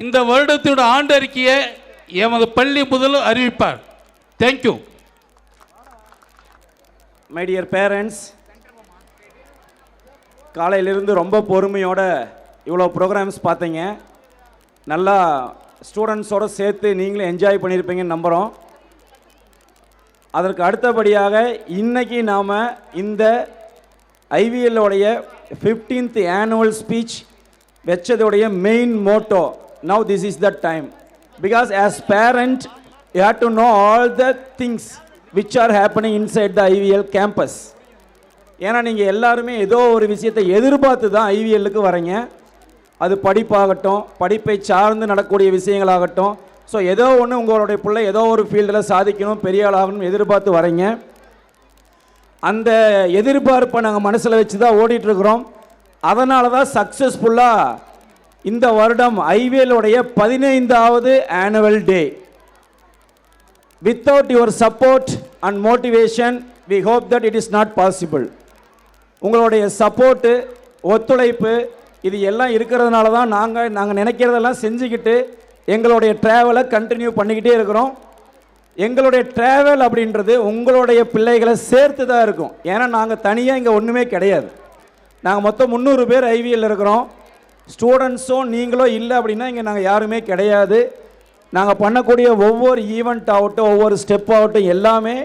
இந்த வருடத்தோட ஆண்டறிக்கையை எமது பள்ளி முதல்வர் அறிவிப்பார். தேங்க்யூ. மை டியர் பேரண்ட்ஸ், காலையிலிருந்து ரொம்ப பொறுமையோட இவ்வளோ ப்ரோக்ராம்ஸ் பார்த்தீங்க. நல்லா ஸ்டூடெண்ட்ஸோடு சேர்த்து நீங்களும் என்ஜாய் பண்ணியிருப்பீங்கன்னு நம்புகிறோம். அதற்கு அடுத்தபடியாக இன்றைக்கி நாம் இந்த ஐவிஎல்லோடைய 15th ஆனுவல் ஸ்பீச் வச்சதோடைய main motto, now this is the time, because as parent you have to know all the things which are happening inside the IVL campus. ஏன்னா நீங்கள் எல்லாருமே ஏதோ ஒரு விஷயத்தை எதிர்பார்த்து தான் ஐவிஎல்லுக்கு வரீங்க. அது படிப்பாகட்டும், படிப்பை சார்ந்து நடக்கக்கூடிய விஷயங்களாகட்டும். ஸோ ஏதோ ஒன்று உங்களுடைய பிள்ளை ஏதோ ஒரு ஃபீல்டில் சாதிக்கணும், பெரிய ஆளாகணும் எதிர்பார்த்து வரீங்க. அந்த எதிர்பார்ப்பை நாங்கள் மனசில் வச்சு தான் ஓடிட்டுருக்குறோம். அதனால தான் சக்ஸஸ்ஃபுல்லாக இந்த வருடம் ஐவிஎல்லுடைய 15வது annual day. Without your support and motivation we hope that it is not possible. உங்களுடைய சப்போர்ட்டு, ஒத்துழைப்பு இது எல்லாம் இருக்கிறதுனால தான் நாங்கள் நினைக்கிறதெல்லாம் செஞ்சுக்கிட்டு எங்களுடைய ட்ராவலை கண்டினியூ பண்ணிக்கிட்டே இருக்கிறோம். எங்களுடைய ட்ராவல் அப்படின்றது உங்களுடைய பிள்ளைகளை சேர்த்து தான் இருக்கும். ஏன்னா நாங்கள் தனியாக இங்கே ஒன்றுமே கிடையாது. நாங்கள் மொத்தம் 300 பேர் ஐவிஎல் இருக்கிறோம். ஸ்டூடெண்ட்ஸும் நீங்களும் இல்லை அப்படின்னா இங்கே நாங்கள் யாருமே கிடையாது. நாங்கள் பண்ணக்கூடிய ஒவ்வொரு ஈவெண்ட் ஆகட்டும், ஒவ்வொரு ஸ்டெப் ஆகட்டும், எல்லாமே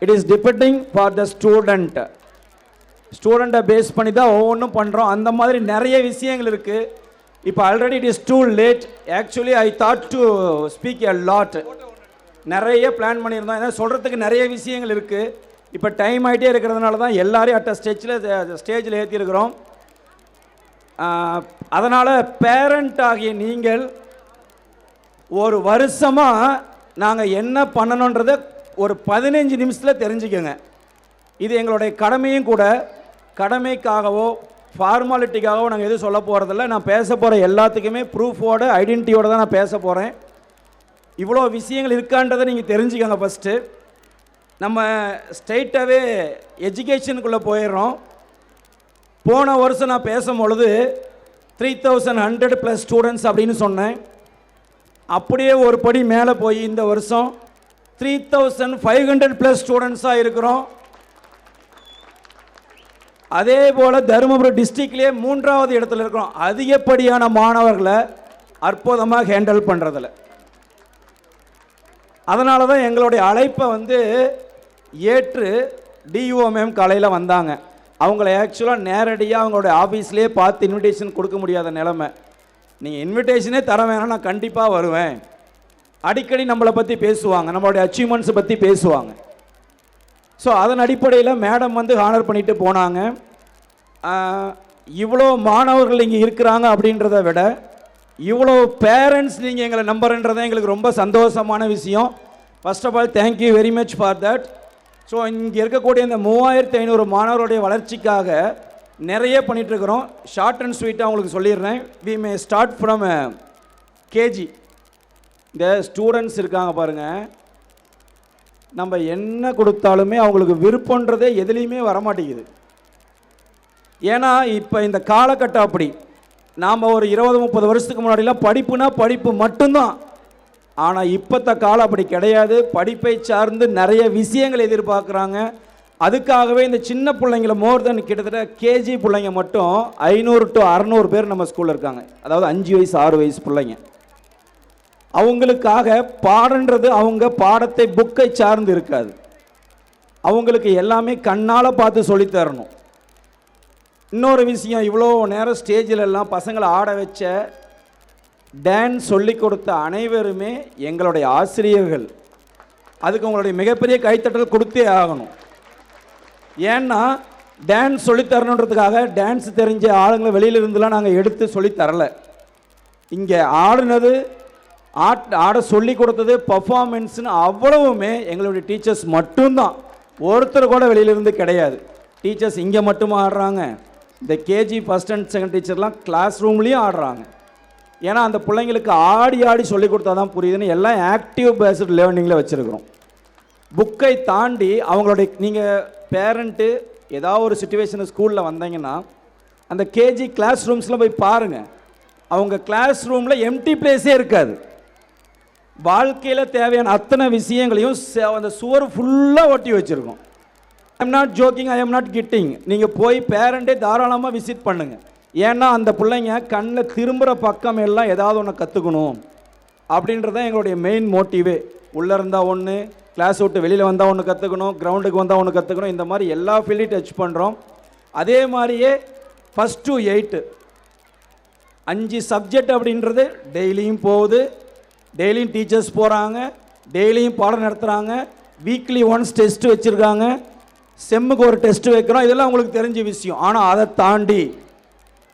it is depending for the ஸ்டூடெண்ட்டை பேஸ் பண்ணி தான் ஒவ்வொன்றும் பண்ணுறோம். அந்த மாதிரி நிறைய விஷயங்கள் இருக்குது. இப்போ already it is too late. Actually I thought to speak a lot. நிறைய பிளான் பண்ணியிருந்தோம். ஏன்னா சொல்கிறதுக்கு நிறைய விஷயங்கள் இருக்குது. இப்போ டைம் ஆகிட்டே இருக்கிறதுனால தான் எல்லோரையும் ஸ்டேஜில் ஏற்றிருக்கிறோம். அதனால் பேரண்ட் ஆகிய நீங்கள் ஒரு வருஷமாக நாங்கள் என்ன பண்ணணுன்றதை ஒரு 15 நிமிஷத்தில் தெரிஞ்சுக்கோங்க. இது எங்களுடைய கடமையும் கூட. கடமைக்காகவோ ஃபார்மாலிட்டிக்காகவோ நாங்கள் எதுவும் சொல்ல போகிறதில்ல. நான் பேச போகிற எல்லாத்துக்குமே ப்ரூஃபோட, ஐடென்டிட்டியோடு தான் நான் பேச போகிறேன். இவ்வளோ விஷயங்கள் இருக்கான்றதை நீங்கள் தெரிஞ்சுக்கோங்க. ஃபஸ்ட்டு நம்ம ஸ்ட்ரெயிட்டாகவே எஜுகேஷனுக்குள்ளே போயிடுறோம். போன வருஷம் நான் பேசும்பொழுது 3100+ ஸ்டூடெண்ட்ஸ் அப்படின்னு சொன்னேன். அப்படியே ஒரு படி மேலே போய் இந்த வருஷம் 3500+ ஸ்டூடெண்ட்ஸாக இருக்கிறோம். அதே போல் தருமபுரி டிஸ்ட்ரிக்ட்லேயே 3வது இடத்துல இருக்கிறோம். அதிகப்படியான மாணவர்களை அற்புதமாக ஹேண்டில் பண்ணுறதில்ல. அதனால தான் எங்களுடைய அழைப்பை ஏற்று டியூஎம்எம் காலையில் வந்தாங்க. அவங்கள ஆக்சுவலாக நேரடியாக அவங்களுடைய ஆஃபீஸ்லேயே பார்த்து இன்விடேஷன் கொடுக்க முடியாத நிலைமை. நீங்கள் இன்விடேஷனே தர வேணாம், நான் கண்டிப்பாக வருவேன். அடிக்கடி நம்மளை பற்றி பேசுவாங்க, நம்மளுடைய அச்சீவ்மெண்ட்ஸை பற்றி பேசுவாங்க. ஸோ அதன் அடிப்படையில் மேடம் ஹானர் பண்ணிட்டு போனாங்க. இவ்வளோ மாணவர்கள் இங்கே இருக்கிறாங்க அப்படின்றத விட இவ்வளோ பேரண்ட்ஸ் நீங்கள் எங்களை நம்புறன்றதை எங்களுக்கு ரொம்ப சந்தோஷமான விஷயம். First of all thank you very much for that. So இங்கே இருக்கக்கூடிய இந்த 3500 மாணவருடைய வளர்ச்சிக்காக நிறைய பண்ணிகிட்ருக்குறோம். ஷார்ட் அண்ட் ஸ்வீட்டாக உங்களுக்கு சொல்லிடுறேன். We may start from KG. இந்த ஸ்டூடெண்ட்ஸ் இருக்காங்க பாருங்கள், நம்ம என்ன கொடுத்தாலுமே அவங்களுக்கு விருப்பன்றதே எதுலேயுமே வரமாட்டேங்குது. ஏன்னா இப்போ இந்த காலகட்டம் அப்படி. நாம் ஒரு 20-30 வருஷத்துக்கு முன்னாடிலாம் படிப்புனா படிப்பு மட்டும்தான். ஆனால் இப்போத்த காலம் அப்படி கிடையாது. படிப்பை சார்ந்து நிறைய விஷயங்கள் எதிர்பார்க்குறாங்க. அதுக்காகவே இந்த சின்ன பிள்ளைங்கள மோர் தென் கிட்டத்தட்ட கேஜி பிள்ளைங்க மட்டும் 500 to 600 பேர் நம்ம ஸ்கூலில் இருக்காங்க. அதாவது 5 வயசு 6 வயசு பிள்ளைங்க. அவங்களுக்காக பாடன்றது அவங்க பாடத்தை புக்கை சார்ந்து இருக்காது. அவங்களுக்கு எல்லாமே கண்ணால் பார்த்து சொல்லித்தரணும். இன்னொரு விஷயம், இவ்வளோ நேரம் ஸ்டேஜில் எல்லாம் பசங்களை ஆட வச்ச, டான்ஸ் சொல்லி கொடுத்த அனைவருமே எங்களுடைய ஆசிரியர்கள். அதுக்கு உங்களுடைய மிகப்பெரிய கைத்தட்டல் கொடுத்தே ஆகணும். ஏன்னா டான்ஸ் சொல்லித்தரணுன்றதுக்காக டான்ஸ் தெரிஞ்ச ஆளுங்களை வெளியிலிருந்துலாம் நாங்கள் எடுத்து சொல்லித்தரலை. இங்கே ஆடுனது, ஆட சொல்லி கொடுத்தது, பர்ஃபார்மன்ஸ்னு அவ்வளவுமே எங்களுடைய டீச்சர்ஸ் மட்டும்தான். ஒருத்தர் கூட வெளியிலிருந்து கிடையாது. டீச்சர்ஸ் இங்கே மட்டும் ஆடுறாங்க. இந்த கேஜி ஃபஸ்ட் அண்ட் செகண்ட் டீச்சர்லாம் கிளாஸ் ரூம்லேயும் ஆடுறாங்க. ஏன்னா அந்த பிள்ளைங்களுக்கு ஆடி ஆடி சொல்லி கொடுத்தா தான் புரியுதுன்னு எல்லாம் ஆக்டிவ் பேஸ்டு லேர்னிங்கில் வச்சுருக்கிறோம். புக்கை தாண்டி அவங்களுடைய, நீங்கள் பேரண்ட்டு ஏதாவது ஒரு சுச்சுவேஷன் ஸ்கூலில் வந்தீங்கன்னா அந்த கேஜி கிளாஸ் ரூம்ஸில் போய் பாருங்கள். அவங்க கிளாஸ் ரூமில் எம்டி பிளேஸே இருக்காது. வாழ்க்கையில் தேவையான அத்தனை விஷயங்களையும் அந்த சுவர் ஃபுல்லாக ஒட்டி வச்சுருக்கோம். I am not jogging, I am not kidding. நீங்கள் போய் பேரண்ட்டே தாராளமாக விசிட் பண்ணுங்கள். ஏன்னா அந்த பிள்ளைங்க கண்ணில் திரும்புகிற பக்கம் எல்லாம் ஏதாவது ஒன்று கற்றுக்கணும் அப்படின்றது தான் எங்களுடைய மெயின் மோட்டிவே. உள்ளே இருந்தால் ஒன்று, கிளாஸ் விட்டு வெளியில் வந்தால் ஒன்று கற்றுக்கணும், கிரவுண்டுக்கு வந்தால் ஒன்று கற்றுக்கணும். இந்த மாதிரி எல்லா ஃபீல்டையும் டச் பண்ணுறோம். அதே மாதிரியே ஃபஸ்ட் டு 8 5 சப்ஜெக்ட் அப்படின்றது டெய்லியும் போகுது. டெய்லியும் டீச்சர்ஸ் போகிறாங்க, டெய்லியும் பாடம் நடத்துகிறாங்க. வீக்லி ஒன்ஸ் டெஸ்ட்டு வச்சுருக்காங்க. செம்முக்கு ஒரு டெஸ்ட்டு வைக்கிறோம். இதெல்லாம் உங்களுக்கு தெரிஞ்ச விஷயம். ஆனால் அதை தாண்டி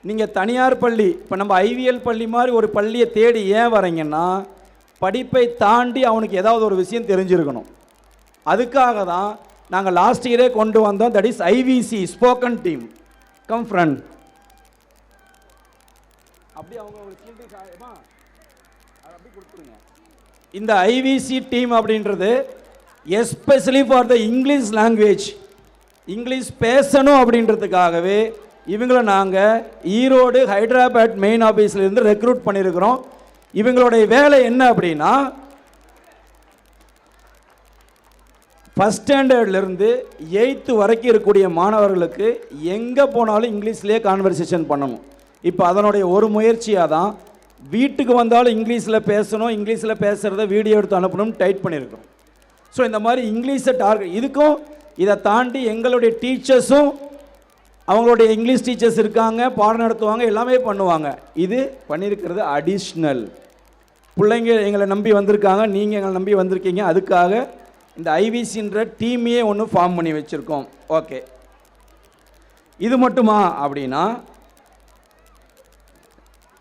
நீங்கள் தனியார் பள்ளி, இப்போ நம்ம ஐவிஎல் பள்ளி மாதிரி ஒரு பள்ளியை தேடி ஏன் வரீங்கன்னா, படிப்பை தாண்டி அவனுக்கு ஏதாவது ஒரு விஷயம் தெரிஞ்சிருக்கணும். அதுக்காக தான் நாங்கள் லாஸ்ட் இயரே கொண்டு வந்தோம். That is IVC spoken team. Come friend. அப்படி அவங்க அப்படி கொடுத்துருங்க. இந்த ஐவிசி டீம் அப்படின்றது especially for the English language, English பேசணும் அப்படின்றதுக்காகவே இவங்களை நாங்கள் ஈரோடு ஹைதராபாத் மெயின் ஆஃபீஸ்லேருந்து ரெக்ரூட் பண்ணியிருக்கிறோம். இவங்களுடைய வேலை என்ன அப்படின்னா, ஃபஸ்ட் ஸ்டாண்டர்ட்லேருந்து 8th வரைக்கும் இருக்கக்கூடிய மாணவர்களுக்கு எங்கே போனாலும் இங்கிலீஷ்லேயே கான்வர்சேஷன் பண்ணணும். இப்போ அதனுடைய ஒரு முயற்சியாக தான் வீட்டுக்கு வந்தாலும் இங்கிலீஷில் பேசணும், இங்கிலீஷில் பேசுகிறத வீடியோ எடுத்து அனுப்பணும்னு டைட் பண்ணியிருக்கிறோம். ஸோ இந்த மாதிரி இங்கிலீஷை டார்கெட். இதுக்கும் இதை தாண்டி எங்களுடைய டீச்சர்ஸும், அவங்களுடைய இங்கிலீஷ் டீச்சர்ஸ் இருக்காங்க, பாடம் நடத்துவாங்க, எல்லாமே பண்ணுவாங்க. இது பண்ணியிருக்கிறது அடிஷ்னல். பிள்ளைங்க எங்களை நம்பி வந்திருக்காங்க, நீங்கள் எங்களை நம்பி வந்திருக்கீங்க. அதுக்காக இந்த ஐவிசின்ற டீமையே ஒன்று ஃபார்ம் பண்ணி வச்சுருக்கோம். ஓகே, இது மட்டுமா அப்படின்னா,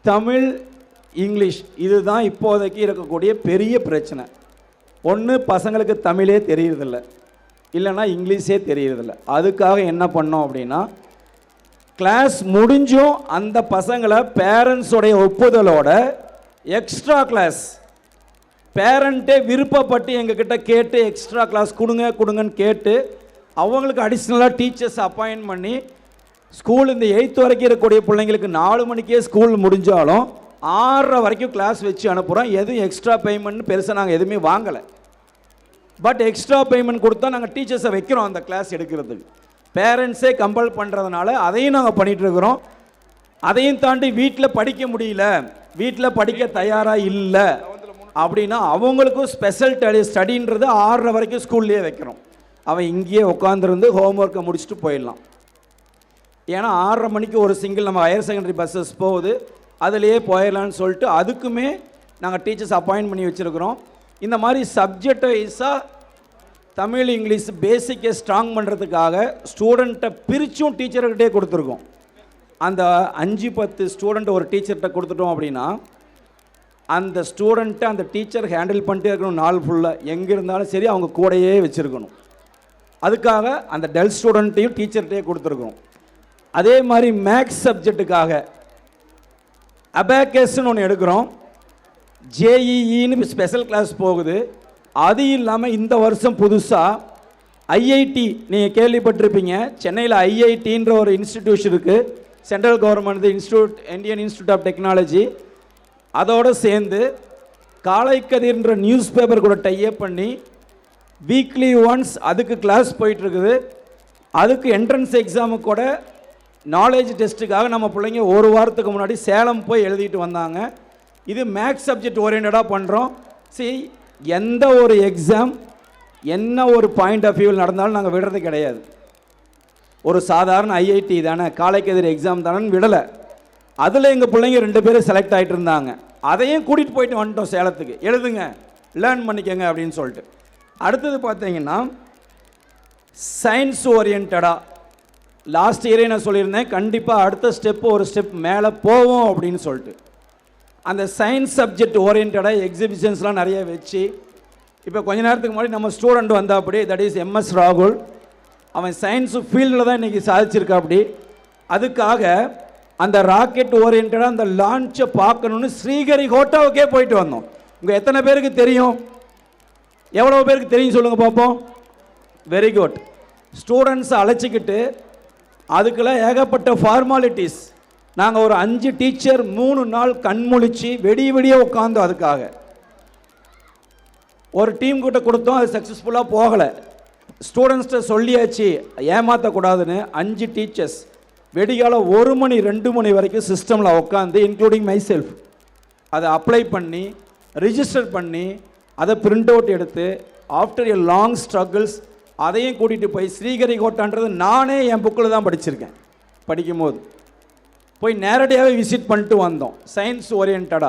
தமிழ் இங்கிலீஷ் இதுதான் இப்போதைக்கு இருக்கக்கூடிய பெரிய பிரச்சனை. ஒன்று பசங்களுக்கு தமிழே தெரியறதில்ல, இல்லைன்னா இங்கிலீஷே தெரியறதில்ல. அதுக்காக என்ன பண்ணோம் அப்படின்னா, கிளாஸ் முடிஞ்சும் அந்த பசங்களை பேரண்ட்ஸோடைய ஒப்புதலோட எக்ஸ்ட்ரா கிளாஸ், பேரண்ட்டே விருப்பப்பட்டு எங்ககிட்ட கேட்டு எக்ஸ்ட்ரா கிளாஸ் கொடுங்கன்னு கேட்டு அவங்களுக்கு அடிஷ்னலாக டீச்சர்ஸ் அப்பாயின்ட் பண்ணி ஸ்கூல் இந்த 8th வரைக்கும் இருக்கக்கூடிய பிள்ளைங்களுக்கு 4 மணிக்கே ஸ்கூல் முடிஞ்சாலும் 6:30 வரைக்கும் கிளாஸ் வச்சு அனுப்புகிறோம். எதுவும் எக்ஸ்ட்ரா பேமெண்ட் பெருசாக நாங்கள் எதுவுமே வாங்கலை. பட் எக்ஸ்ட்ரா பேமெண்ட் கொடுத்தா நாங்கள் டீச்சர்ஸை வைக்கிறோம் அந்த கிளாஸ் எடுக்கிறதுக்கு. பேரண்ட்ஸே கம்பல் பண்ணுறதுனால அதையும் நாங்கள் பண்ணிகிட்ருக்குறோம். அதையும் தாண்டி வீட்டில் படிக்க முடியல, வீட்டில் படிக்க தயாராக இல்லை அப்படின்னா அவங்களுக்கும் ஸ்பெஷல் ஸ்டடின்றது 6:30 வரைக்கும் ஸ்கூல்லேயே வைக்கிறோம். அவன் இங்கேயே உட்காந்துருந்து ஹோம்ஒர்க்கை முடிச்சுட்டு போயிடலாம். ஏன்னா 6:30 மணிக்கு ஒரு சிங்கிள் நம்ம ஹையர் செகண்டரி பஸ்ஸஸ் போகுது, அதிலேயே போயிடலான்னு சொல்லிட்டு அதுக்குமே நாங்கள் டீச்சர்ஸ் அப்பாயின்ட் பண்ணி வச்சுருக்கிறோம். இந்த மாதிரி சப்ஜெக்ட் வைஸாக தமிழ் இங்கிலீஷ் பேசிக்கை ஸ்ட்ராங் பண்ணுறதுக்காக ஸ்டூடெண்ட்டை பிரித்தும் டீச்சர்கிட்டே கொடுத்துருக்கோம். அந்த 5-10 ஸ்டூடெண்ட் ஒரு டீச்சர்கிட்ட கொடுத்துட்டோம் அப்படின்னா அந்த ஸ்டூடெண்ட்டை அந்த டீச்சர் ஹேண்டில் பண்ணிட்டே இருக்கணும். நாள் ஃபுல்லாக எங்கே இருந்தாலும் சரி அவங்க கூடையே வச்சுருக்கணும். அதுக்காக அந்த டெல் ஸ்டூடெண்ட்டையும் டீச்சர்கிட்டே கொடுத்துருக்கோம். அதே மாதிரி மேக்ஸ் சப்ஜெக்டுக்காக அபாக்கஸ்ன்னு ஒன்று எடுக்கிறோம். ஜேஇஇன்னு ஸ்பெஷல் கிளாஸ் போகுது. அது இல்லாமல் இந்த வருஷம் புதுசாக ஐஐடி, நீங்கள் கேள்விப்பட்டிருப்பீங்க, சென்னையில் ஐஐடின்ற ஒரு இன்ஸ்டிடியூஷன் இருக்குது, central government institute, Indian institute of technology. அதோடு சேர்ந்து காலைக்கதிர்ன்ற நியூஸ் பேப்பர் கூட டைப் பண்ணி வீக்லி ஒன்ஸ் அதுக்கு கிளாஸ் போயிட்டுருக்குது. அதுக்கு என்ட்ரன்ஸ் எக்ஸாமுக்கு கூட நாலேஜ் டெஸ்ட்டுக்காக நம்ம பிள்ளைங்க ஒரு வாரத்துக்கு முன்னாடி சேலம் போய் எழுதிட்டு வந்தாங்க. இது மேக்ஸ் சப்ஜெக்ட் ஓரியன்டாக பண்ணுறோம். சரி, எந்த ஒரு எக்ஸாம் என்ன ஒரு பாயிண்ட் ஆஃப் வியூவில் நடந்தாலும் நாங்கள் விடுறது கிடையாது. ஒரு சாதாரண ஐஐடி தானே, காலைக்கதிர் எக்ஸாம் தானேன்னு விடலை. அதில் எங்கள் பிள்ளைங்க 2 பேரும் செலக்ட் ஆகிட்டு இருந்தாங்க. அதையும் கூட்டிகிட்டு போயிட்டு வந்துட்டோம் சேலத்துக்கு. எழுதுங்க, லேர்ன் பண்ணிக்கங்க அப்படின்னு சொல்லிட்டு. அடுத்தது பார்த்தீங்கன்னா சயின்ஸ் ஓரியன்டாக லாஸ்ட் இயரே நான் சொல்லியிருந்தேன், கண்டிப்பாக அடுத்த ஸ்டெப்பு ஒரு ஸ்டெப் மேலே போவோம் அப்படின்னு சொல்லிட்டு. அந்த சயின்ஸ் சப்ஜெக்ட் ஓரியன்டாக எக்ஸிபிஷன்ஸ்லாம் நிறைய வச்சு இப்போ கொஞ்ச நேரத்துக்கு முன்னாடி நம்ம ஸ்டூடெண்ட் வந்தா அப்படி, தட் இஸ் எம்எஸ் ராகுல். அவன் சயின்ஸு ஃபீல்டில் தான் இன்றைக்கி சாதிச்சிருக்கா அப்படி. அதுக்காக அந்த ராக்கெட் ஓரியன்டாக அந்த லான்ச்சை பார்க்கணுன்னு ஸ்ரீஹரிகோட்டாவுக்கே போயிட்டு வந்தோம். உங்கள் எத்தனை பேருக்கு தெரியும்? எவ்வளோ பேருக்கு தெரியும் சொல்லுங்கள் பார்ப்போம். Very good. ஸ்டூடெண்ட்ஸை அழைச்சிக்கிட்டு அதுக்கெல்லாம் ஏகப்பட்ட ஃபார்மாலிட்டிஸ், நாங்கள் ஒரு 5 டீச்சர் 3 நாள் கண்முழிச்சு விடிய உட்காந்தோம். அதுக்காக ஒரு டீம் கிட்ட கொடுத்தோம், அது சக்ஸஸ்ஃபுல்லாக போகலை. ஸ்டூடெண்ட்ஸ்கிட்ட சொல்லியாச்சு ஏமாற்றக்கூடாதுன்னு 5 டீச்சர்ஸ் வெடிகால 1 மணி 2 மணி வரைக்கும் சிஸ்டமில் உட்காந்து, இன்க்ளூடிங் மை செல்ஃப், அதை அப்ளை பண்ணி ரிஜிஸ்டர் பண்ணி அதை பிரிண்ட் அவுட் எடுத்து ஆஃப்டர் எ லாங் ஸ்ட்ரகிள்ஸ் அதையும் கூட்டிகிட்டு போய் ஸ்ரீஹரிகோட்டான்றது நானே என் புக்கில் தான் படிச்சிருக்கேன். படிக்கும்போது போய் நேரடியாகவே விசிட் பண்ணிட்டு வந்தோம், சயின்ஸ் ஓரியன்டாக.